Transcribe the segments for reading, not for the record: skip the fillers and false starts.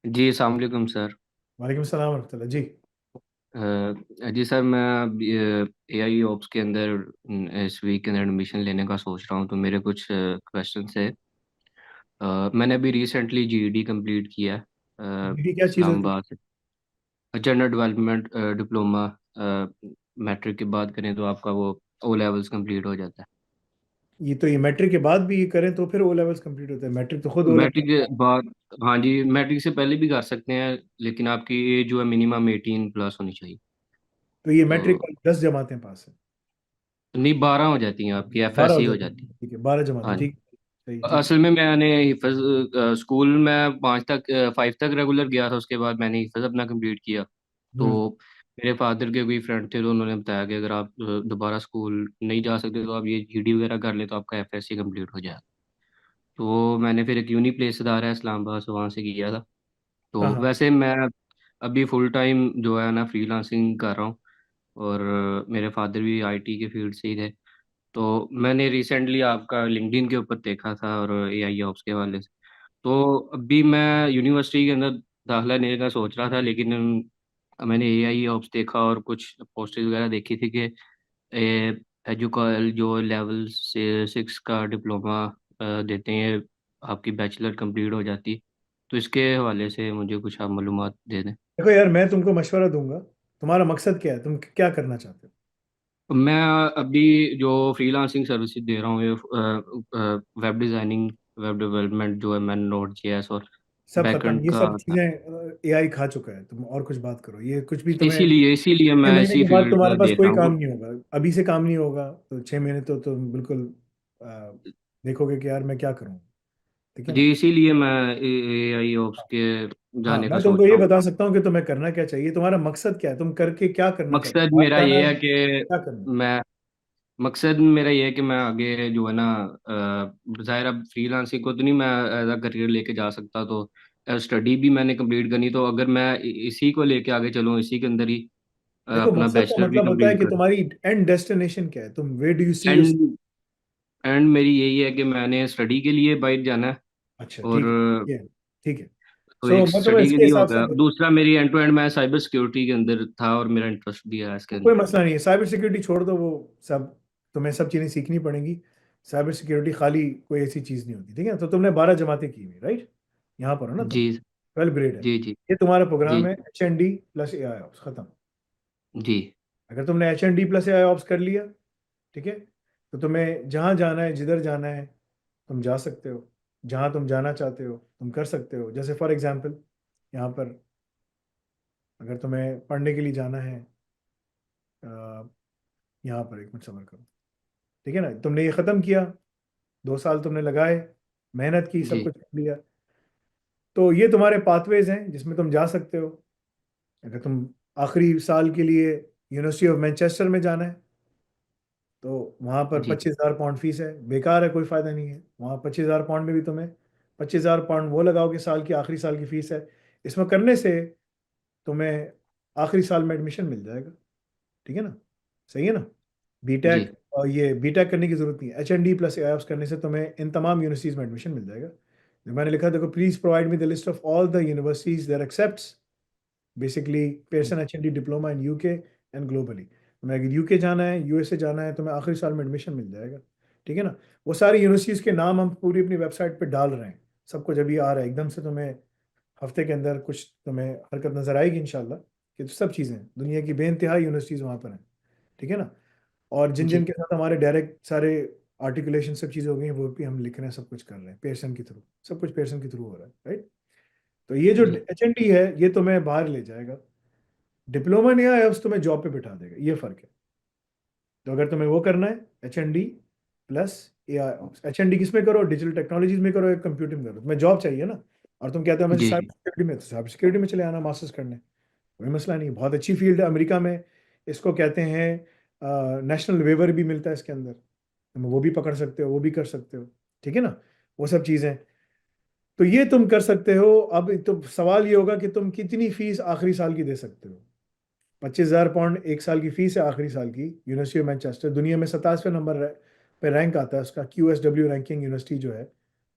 जी अस्सलाम वालेकुम सर। वालेकुम सलाम वरहमतुल्लाह जी। जी सर, मैं एआई ओप्स के अंदर इस वीक के अंदर एडमिशन लेने का सोच रहा हूँ, तो मेरे कुछ क्वेश्चन है। मैंने अभी रिसेंटली जीईडी कंप्लीट किया है जीडी क्या चीज़ होती है? इस्लामाबाद से। General development diploma. मैट्रिक की बात करें तो आपका वो ओ लेवल्स कंप्लीट हो जाता है। ये मैट्रिक के बाद भी ये करें तो फिर ओ लेवल्स कंप्लीट होते हैं? मैट्रिक तो खुद ओ मैट्रिक लेवल। के बाद, हाँ जी, मैट्रिक से पहले भी कर सकते हैं, लेकिन आपकी एज जो है मिनिमम 18+ होनी चाहिए। तो ये तो मैट्रिक वाली 10 जमातें पास है? नहीं, 12 हो जाती हैं, आपकी 12 हो एफएससी हो जाती जाती है, है। ठीक है, 12 जमातें, हाँ जी। ठीक। सही, ठीक। असल में मैंने हिफज स्कूल में 5 तक रेगुलर गया था, उसके बाद मैंने हिफज अपना कंप्लीट किया। तो हम्म। मेरे फादर के कोई फ्रेंड थे, तो उन्होंने बताया कि अगर आप दोबारा स्कूल नहीं जा सकते तो आप ये जीडी वगैरह कर ले, तो आपका एफएससी कंप्लीट हो जाएगा। तो मैंने फिर एक यूनी प्लेस अदारा है इस्लामाबाद से, वहाँ से किया था। हाँ तो हाँ। वैसे मैं अभी फुल टाइम जो है ना फ्रीलांसिंग कर रहा हूँ। और मेरे फादर भी आईटी के फील्ड से ही थे। तो मैंने रिसेंटली आपका लिंक्डइन के ऊपर देखा था, और एआई जॉब्स के हवाले से। तो अभी मैं यूनिवर्सिटी के अंदर दाखिला लेने का सोच रहा था, लेकिन मैंने एआई जॉब्स देखा और कुछ पोस्टेज वगैरह देखी थी कि एजुकल जो लेवल से 6 का डिप्लोमा देते हैं, आपकी बैचलर कंप्लीट हो जाती। तो इसके हवाले से मुझे कुछ आप मालूमात दे दें। देखो यार, मैं तुमको मशवरा दूंगा। तुम्हारा मकसद क्या है? तुम क्या करना चाहते हो? मैं अभी जो फ्रीलांसिंग सर्विसेज दे रहा हूँ, ये वेब डिज़ाइनिंग, वेब डेवलपमेंट जो है, मैं नोड जेएस और सब खत्म, बैकएंड ये का। सब चीजें एआई खा चुका है। तुम और कुछ बात करो, ये कुछ भी तुम्हें इसीलिए 6 मैं महीने इसी के बाद फील्ड तुम्हारे में पास देख कोई रहा काम हूँ। नहीं होगा। अभी से काम नहीं होगा तो 6 महीने तो तुम बिल्कुल आ, देखोगे कि यार मैं क्या करूँ। ठीक है जी ना? इसीलिए मैं एआई ओप्स के हाँ, जाने का मैं सोच तुमको ये रहा हूँ। बता सकता हूँ कि तुम्हें करना क्या चाहिए। तुम्हारा मकसद क्या है? तुम करके क्या करना चाहते मकसद हो? बाहर मेरा जाना ये है? है कि क्या करना है? मैं मकसद मेरा ये है कि मैं आगे जो है ना, ज़ाहिर अब फ्रीलांसिंग को तो नहीं मैं एज अ करियर लेके जा सकता, तो स्टडी भी मैंने कंप्लीट करनी। तो अगर मैं इसी को लेके आगे चलूँ, इसी के अंदर ही देखो, अपना मकसद का बैचलर भी मतलब होता है कंप्लीट कि करूँ। तुम्हारी एंड डेस्टिनेशन क्या है। तुम where do you see your. And and मेरी यही है कि मैंने स्टडी के लिए बाहर जाना है। अच्छा, और ठीक है, ये ठीक है। तो सो एक मैं तुम्हें स्टडी के इसके लिए हो हिसाब से गया, दूसरा मेरी एंड टू एंड, मैं साइबर सिक्योरिटी के अंदर था और मेरा इंटरेस्ट भी है इसके कोई अंदर। मसला नहीं है। साइबर सिक्योरिटी छोड़ दो, वो सब तुम्हें सब चीज़ें सीखनी पड़ेंगी। साइबर सिक्योरिटी खाली कोई ऐसी चीज़ नहीं होती। ठीक है, तो तुमने 12 जमातें की हुई, राइट? यहाँ पर हो ना तुम? जी 12 ग्रेड है। जी जी ये तुम्हारा जी प्रोग्राम है, HND प्लस AI ऑप्स, खत्म। जी अगर तुमने HND प्लस AI ऑप्स कर लिया, ठीक है, तो तुम्हें जहाँ जाना है, जिधर जाना है, तुम जा सकते हो। जहाँ तुम जाना चाहते हो तुम कर सकते हो। जैसे फॉर एग्जांपल, यहाँ पर अगर तुम्हें पढ़ने के लिए जाना है, अ, यहाँ पर एक मिनट सब्र करो। ठीक है ना? तुमने ये ख़त्म किया, 2 साल तुमने लगाए, मेहनत की, सब जी कुछ कर लिया। तो ये तुम्हारे पाथवेज हैं जिसमें तुम जा सकते हो। अगर तुम आखिरी साल के लिए यूनिवर्सिटी ऑफ मैनचेस्टर में जाना है, तो वहाँ पर जी 25,000 पाउंड फीस है। बेकार है, कोई फ़ायदा नहीं है। वहाँ 25,000 पाउंड में भी तुम्हें 25,000 पाउंड वो लगाओगे, साल की आखिरी साल की फ़ीस है। इसमें करने से तुम्हें आखिरी साल में एडमिशन मिल जाएगा। ठीक है ना? सही है ना? जी बीटेक, और ये बीटेक करने की जरूरत नहीं है। HND प्लस AIOS करने से तुम्हें इन तमाम यूनिवर्सिटीज़ में एडमिशन मिल जाएगा। जो मैंने लिखा, देखो, please provide me the list of all the universities there accepts basically Pearson HND diploma in UK and globally. तुम्हें अगर यूके जाना है, USA जाना है, तुम्हें आखिरी साल में एडमिशन मिल जाएगा। ठीक है ना? वो सारी यूनिवर्सिटीज़ के नाम हम पूरी अपनी वेबसाइट पे डाल रहे हैं। सब कुछ अभी आ रहा है एकदम से। तुम्हें हफ्ते के अंदर कुछ तुम्हें हरकत नजर आएगी इंशाल्लाह, कि तो सब चीज़ें, दुनिया की बेइंतहा यूनिवर्सिटीज़ वहाँ पर हैं। ठीक है ना? और जिन जिन जी के साथ हमारे डायरेक्ट सारे आर्टिकुलेशन सब चीज़ें हो गई हैं, वो भी हम लिख रहे हैं, सब कुछ कर रहे हैं पेयरसन के थ्रू। सब कुछ पेयरसन के थ्रू हो रहा है, राइट? तो ये जो जी HND है, ये तुम्हें बाहर ले जाएगा। डिप्लोमा नहीं आया, उस तुम्हें जॉब पे बिठा देगा। ये फर्क है। तो अगर तुम्हें वो करना है, HND प्लस AI, HND किस में करो? डिजिटल टेक्नोलॉजीज में करो या कंप्यूटर में करो? तुम्हें जॉब चाहिए ना, और तुम कहते हो मैं जी साइबर जी सिक्योरिटी में, तो साइबर सिक्योरिटी में चले आना मास्टर्स करने। कोई मसला नहीं है, बहुत अच्छी फील्ड है। अमेरिका में इसको कहते हैं नेशनल वेवर भी मिलता है इसके अंदर। तुम वो भी पकड़ सकते हो, वो भी कर सकते हो। ठीक है ना? वो सब चीज़ें, तो ये तुम कर सकते हो। अब तो सवाल ये होगा कि तुम कितनी फीस आखिरी साल की दे सकते हो। 25,000 पाउंड एक साल की फीस है आखिरी साल की। यूनिवर्सिटी ऑफ मैनचेस्टर दुनिया में 27वें नंबर पे रैंक आता है उसका, QSW रैंकिंग यूनिवर्सिटी जो है,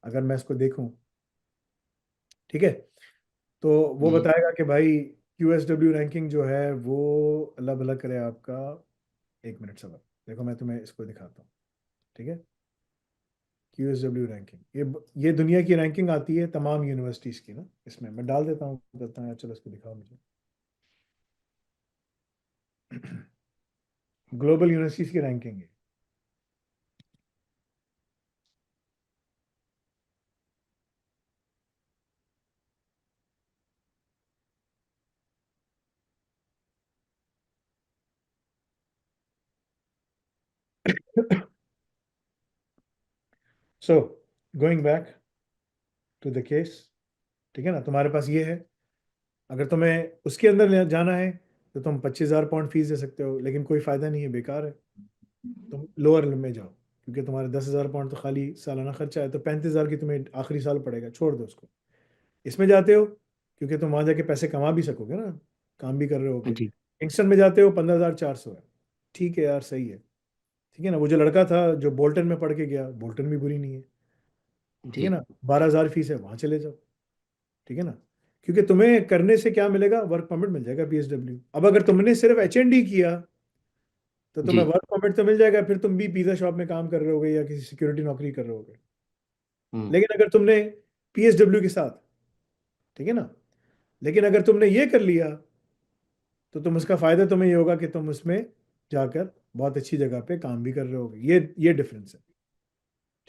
अगर मैं इसको देखूं। ठीक है? तो वो जी बताएगा कि भाई QSW रैंकिंग जो है वो अल्लाह भला करे आपका। एक मिनट सबर, देखो मैं तुम्हें इसको दिखाता हूँ। ठीक है, QSW रैंकिंग, ये दुनिया की रैंकिंग आती है तमाम यूनिवर्सिटीज़ की ना, इसमें मैं डाल देता हूँ, करता हूँ यार, चलो इसको दिखाओ मुझे। ग्लोबल यूनिवर्सिटीज़ की रैंकिंग है। So going back to the case, ठीक है ना, तुम्हारे पास ये है। अगर तुम्हें उसके अंदर जाना है तो तुम 25,000 पाउंड फीस दे सकते हो, लेकिन कोई फ़ायदा नहीं है, बेकार है। तुम लोअर में जाओ, क्योंकि तुम्हारे 10,000 पाउंड तो खाली सालाना खर्चा है, तो 35,000 की तुम्हें आखिरी साल पड़ेगा, छोड़ दो उसको। इसमें जाते हो क्योंकि तुम वहाँ जाके पैसे कमा भी सकोगे ना, काम भी कर रहे होगे। जी किंगस्टन में जाते हो 15,400 है। ठीक है यार, सही है। ठीक है ना, वो जो लड़का था जो बोल्टन में पढ़ के गया, बोल्टन भी बुरी नहीं है। ठीक है जी ना, 12,000 फीस है, वहाँ चले जाओ। ठीक है ना, क्योंकि तुम्हें करने से क्या मिलेगा, वर्क परमिट मिल जाएगा, PSW। अब अगर तुमने सिर्फ HND किया तो तुम्हें जी। वर्क परमिट तो मिल जाएगा, फिर तुम भी पिज्जा शॉप में काम कर रहे होगे या किसी सिक्योरिटी नौकरी कर रहे होगे। हम्म। लेकिन अगर तुमने PSW के साथ, ठीक है ना, लेकिन अगर तुमने ये कर लिया तो तुम उसका फायदा तुम्हें ये होगा कि तुम उसमें जाकर बहुत अच्छी जगह पे काम भी कर रहे होगे। ये डिफरेंस है।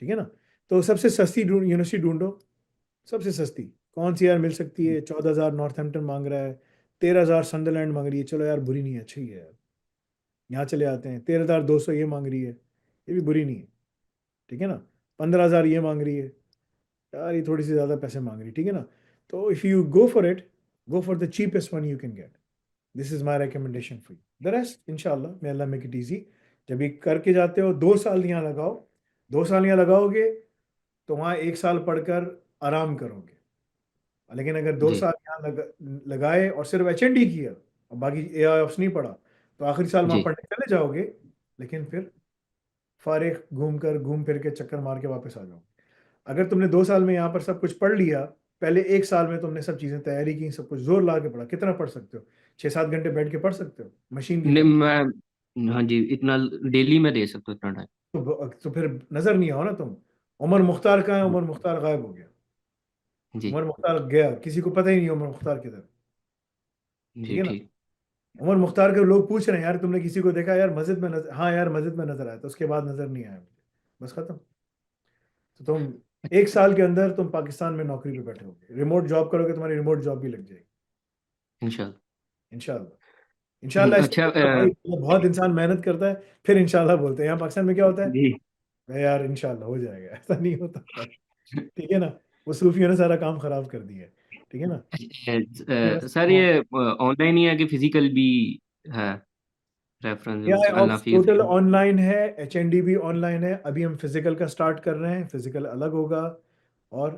ठीक है ना, तो सबसे सस्ती यूनिवर्सिटी ढूंढो। सबसे सस्ती कौन सी यार मिल सकती है? 14,000 नॉर्थहैम्पटन मांग रहा है, 13,000 सन्दरलैंड मांग रही है, चलो यार बुरी नहीं है, अच्छी है यार, यहाँ चले आते हैं। 13,200 ये मांग रही है, ये भी बुरी नहीं है। ठीक है ना, 15,000 ये मांग रही है, यार ये थोड़ी सी ज़्यादा पैसे मांग रही है। ठीक है ना, तो if you go for it, go for the cheapest one you can get. This is my recommendation for you. The rest इंशाल्लाह मे अल्लाह मेक इट ईजी। जब ये करके जाते हो 2 साल यहाँ लगाओ, 2 साल यहाँ लगाओगे तो वहाँ 1 साल पढ़कर आराम करोगे। लेकिन अगर दो जी साल यहाँ लगाए और सिर्फ HND किया और बाकी AIOPS नहीं पढ़ा, तो आखिरी साल वहाँ जी। पढ़ने चले जाओगे, लेकिन फिर फारिग घूम फिर के चक्कर मार के वापस आ जाओगे। अगर तुमने 2 साल में यहाँ पर सब कुछ पढ़ लिया, पहले 1 साल में तुमने सब चीज़ें तैयारी की, सब कुछ जोर ला के पढ़ा, कितना पढ़ सकते हो? 6-7 घंटे बैठ के पढ़ सकते हो मशीन की नहीं तरह? मैं, हाँ जी, इतना डेली मैं दे सकता हूँ इतना टाइम। तो फिर नजर नहीं आओ ना तुम। उमर मुख्तार कहाँ है? उमर मुख्तार गायब हो गया। जी उमर मुख्तार गया, किसी को पता ही नहीं उमर मुख्तार किधर। ठीक जी है ना, ठीक। उमर मुख्तार के लोग पूछ रहे हैं यार तुमने किसी को देखा यार मस्जिद में नजर, हाँ यार मस्जिद में नजर आया था, उसके बाद नजर नहीं आया मुझे, बस खत्म। तो तुम 1 साल के अंदर तुम पाकिस्तान में नौकरी पे बैठे होगे, रिमोट जॉब करोगे, तुम्हारी रिमोट जॉब भी लग जाएगी इंशाल्लाह। इंशाल्लाह। इंशाल्लाह ऐसे अच्छा नहीं होता भाई, मतलब बहुत इंसान मेहनत करता है फिर इंशाल्लाह बोलते हैं। यहाँ पाकिस्तान में क्या होता है? जी। "अरे यार इंशाल्लाह हो जाएगा", ऐसा नहीं होता भाई। ठीक है ना, वो सूफियों ने सारा काम खराब कर दिया है। ठीक है ना, ये बस सर ये ऑनलाइन ही है कि फिजिकल भी है? रेफरेंस AI अल ऑप्स नाफी टोटल ऑनलाइन है, HND भी ऑनलाइन है। अभी हम फिजिकल का स्टार्ट कर रहे हैं, फिजिकल अलग होगा, और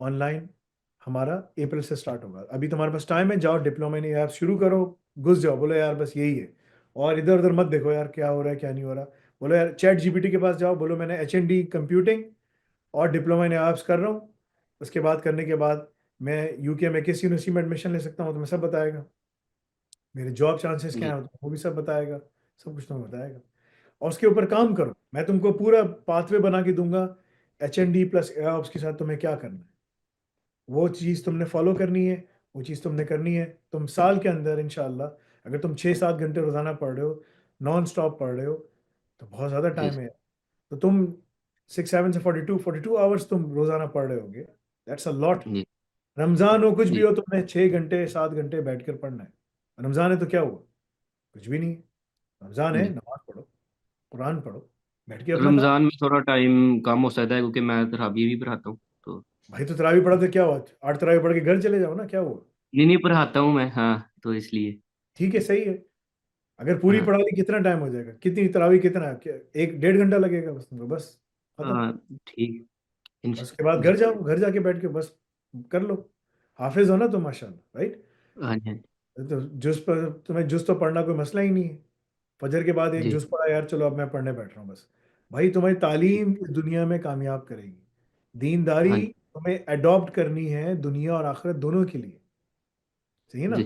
ऑनलाइन हमारा अप्रैल से स्टार्ट होगा। अभी तुम्हारे पास टाइम है, जाओ डिप्लोमा इन AI शुरू करो, घुस जाओ, बोलो यार बस यही है। और इधर उधर मत देखो यार क्या हो रहा है क्या नहीं हो रहा। बोलो यार ChatGPT के पास जाओ, बोलो मैंने HND कंप्यूटिंग और डिप्लोमा इन AI कर रहा हूँ, उसके बाद करने के बाद मैं UK में किस यूनिवर्सिटी में एडमिशन ले सकता हूँ, तुम्हें सब बताएगा। मेरे जॉब चांसेस क्या जी हैं, वो भी सब बताएगा, सब कुछ तुम्हें बताएगा। और उसके ऊपर काम करो, मैं तुमको पूरा पाथवे बना के दूंगा, HND प्लस AIOPS के साथ तुम्हें क्या करना है, वो चीज़ तुमने फॉलो करनी है, वो चीज़ तुमने करनी है। तुम साल के अंदर इंशाल्लाह, अगर तुम 6-7 घंटे रोजाना पढ़ रहे हो, नॉन स्टॉप पढ़ रहे हो, तो बहुत ज़्यादा जी टाइम है। तो तुम 6 7 से 42 तुम रोजाना पढ़ रहे होगे, दैट्स अ लॉट। जी रमजान हो कुछ भी जी हो, तुमने 6 घंटे 7 घंटे बैठ कर पढ़ना है। रमजान है तो क्या हुआ? कुछ भी नहीं है। रमजान है, जी। नमाज पढ़ो, कुरान पढ़ो, बैठ के अपना काम। रमजान में थोड़ा टाइम कम हो सकता है क्योंकि मैं तरावी भी पढ़ाता हूँ तो। भाई तो तरावी पढ़ा तो क्या हुआ? 8 तरावी पढ़ के घर चले जाओ ना, क्या हुआ? नहीं नहीं, पढ़ाता हूँ मैं, हाँ, तो इसलिए। ठीक है, सही है। अगर पूरी हाँ पढ़ा ली कितना टाइम हो जाएगा? कितनी तरावी, कितना क्या, 1-1.5 घंटा लगेगा बस तुमको, बस खत्म। हाँ ठीक। और उसके बाद घर जी। जाओ, घर जाके बैठ के बस कर लो। हाफिज हो ना तुम माशाल्लाह, राइट? हाँ जी तो जुज पर तुम्हें जुज तो पढ़ना कोई मसला ही नहीं है। फजर के बाद एक जी जुज पढ़ा यार, चलो अब मैं पढ़ने बैठ रहा हूँ बस। भाई तुम्हारी जी। तालीम इस दुनिया में कामयाब करेगी। हाँ दीनदारी जी तुम्हें अडॉप्ट करनी है दुनिया और आखिरत दोनों के लिए। सही है ना? जी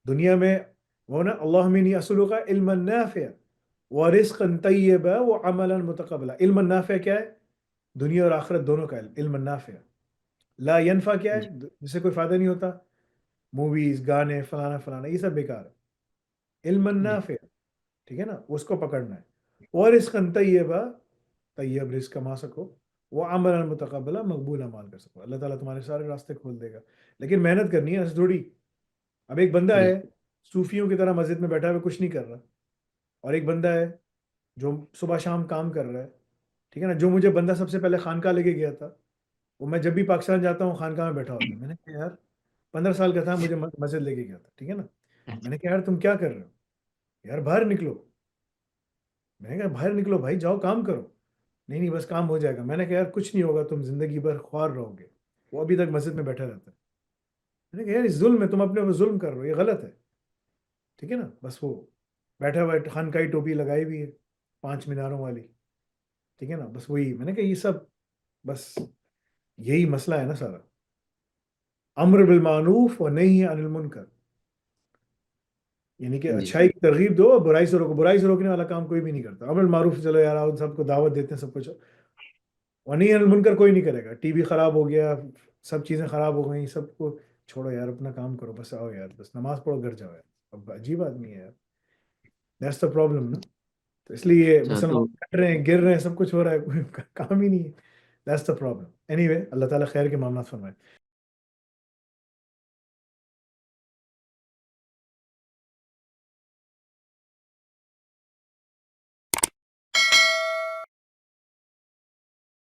दुनिया में वो ना, अल्लाहुम्मा इन्नी असअलुका इल्मन नाफिअ व रिज़्क़न तय्यबा व अमलन मुतक़ब्बला। इल्मन नाफिअ क्या है? दुनिया और आखिरत दोनों का इल्म, इल्मन नाफिअ। ला यनफा क्या जी है? जिससे कोई फायदा नहीं होता, मूवीज, गाने, फलाना फलाना, ये सब बेकार है। इल्मन जी नाफिअ, ठीक है ना, उसको पकड़ना है। और रिज़्क़न तय्यबा, तय्यब रिज़्क़ कमा सको, वो अमलन मुतक़ब्बला, मकबूल अमाल कर सको, अल्लाह ताला तुम्हारे सारे रास्ते खोल देगा। लेकिन मेहनत करनी है, ऐसे थोड़ी। अब एक बंदा है जी सूफियों की तरह मस्जिद में बैठा हुआ कुछ नहीं कर रहा, और एक बंदा है जो सुबह शाम काम कर रहा है, ठीक है ना। जो मुझे बंदा सबसे पहले खानका लेके गया था, वो मैं जब भी पाकिस्तान जाता हूँ खानका में बैठा होता है। मैंने कहा यार, 15 साल का था, मुझे मस्जिद लेके गया था, ठीक है ना। मैंने कहा यार तुम क्या कर रहे हो, यार बाहर निकलो। मैंने कहा बाहर निकलो भाई, जाओ काम करो। नहीं नहीं बस काम हो जाएगा। मैंने कहा यार कुछ नहीं होगा, तुम जिंदगी भर ख्वार रहोगे। वो अभी तक मस्जिद में बैठा रहता है। मैंने कहा यार इस जुल्म है, तुम अपने ऊपर जुल्म कर रहे हो, ये गलत है, ठीक है ना। बस वो बैठा हुआ है, खानकाई टोपी लगाई हुई है 5 मीनारों वाली, ठीक है ना। बस वही मैंने कहा, ये सब बस यही मसला है ना सारा। अम्र बिल मारूफ और नही अनिल मुनकर, यानी कि जी अच्छाई की तरगीब दो और बुराई से रोको। बुराई से रोकने वाला काम कोई भी नहीं करता। अमर मारूफ, चलो यार आओ, सबको दावत देते हैं, सब कुछ। और नहीं अनिल मुनकर कोई नहीं करेगा। टीवी खराब हो गया, सब चीजें खराब हो गई, सबको छोड़ो यार, अपना काम करो, बस आओ यार, बस नमाज पढ़ो, घर जाओ यार। अब अजीब आदमी है यार, दैट्स द प्रॉब्लम ना। तो इसलिए अच्छा मुसलमान तो कट रहे हैं, गिर रहे हैं, सब कुछ हो रहा है, कोई काम ही नहीं है। That's the problem. एनीवे, अल्लाह ताला खैर के मामला फरमाए।